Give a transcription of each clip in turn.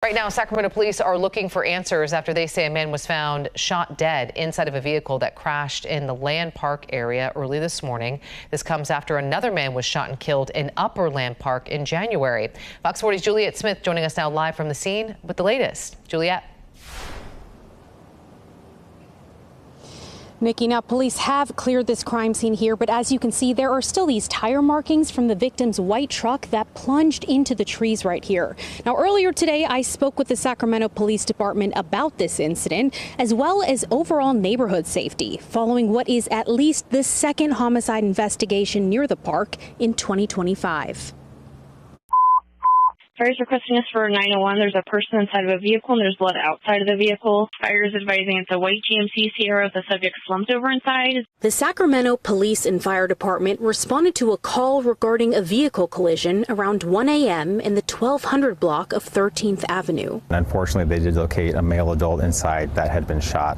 Right now, Sacramento police are looking for answers after they say a man was found shot dead inside of a vehicle that crashed in the Land Park area early this morning. This comes after another man was shot and killed in Upper Land Park in January. Fox 40's Juliet Smith joining us now live from the scene with the latest. Juliet. Nikki, now police have cleared this crime scene here, but as you can see, there are still these tire markings from the victim's white truck that plunged into the trees right here. Now, earlier today, I spoke with the Sacramento Police Department about this incident, as well as overall neighborhood safety, following what is at least the second homicide investigation near the park in 2025. Fire is requesting us for 911. There's a person inside of a vehicle and there's blood outside of the vehicle. Fire is advising it's a white GMC Sierra. The subject slumped over inside. The Sacramento Police and Fire Department responded to a call regarding a vehicle collision around 1 a.m. in the 1200 block of 13th Avenue. Unfortunately, they did locate a male adult inside that had been shot.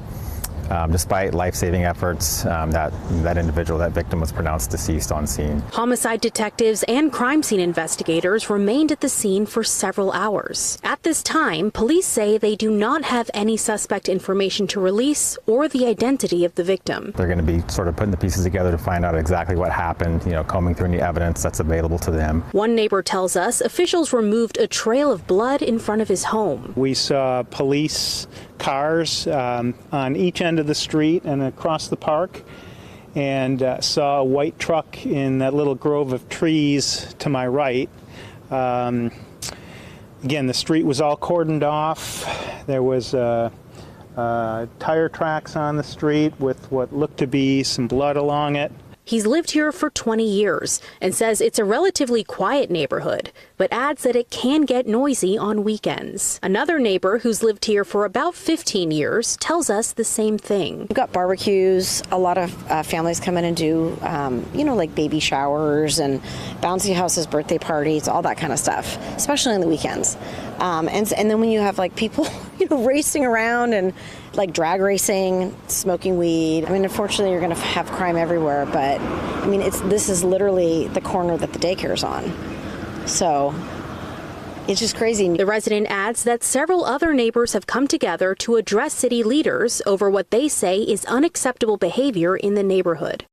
Despite life-saving efforts, that individual, that victim, was pronounced deceased on scene. Homicide detectives and crime scene investigators remained at the scene for several hours. At this time, police say they do not have any suspect information to release or the identity of the victim. They're going to be sort of putting the pieces together to find out exactly what happened, combing through any evidence that's available to them. One neighbor tells us officials removed a trail of blood in front of his home. We saw police cars on each end of the street and across the park, and saw a white truck in that little grove of trees to my right. Again, the street was all cordoned off. There was tire tracks on the street with what looked to be some blood along it. He's lived here for 20 years and says it's a relatively quiet neighborhood, but adds that it can get noisy on weekends. Another neighbor who's lived here for about 15 years tells us the same thing. We've got barbecues. A lot of families come in and do, like baby showers and bouncy houses, birthday parties, all that kind of stuff, especially on the weekends. And then when you have like people, racing around and like drag racing, smoking weed. Unfortunately, you're going to have crime everywhere, but this is literally the corner that the daycare's on. So it's just crazy. The resident adds that several other neighbors have come together to address city leaders over what they say is unacceptable behavior in the neighborhood.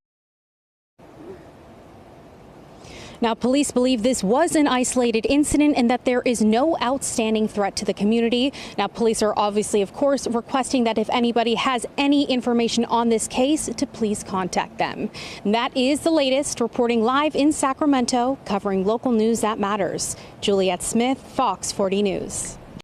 Now, police believe this was an isolated incident and that there is no outstanding threat to the community. Now, police are obviously, of course, requesting that if anybody has any information on this case, to please contact them. And that is the latest, reporting live in Sacramento, covering local news that matters. Juliet Smith, Fox 40 News.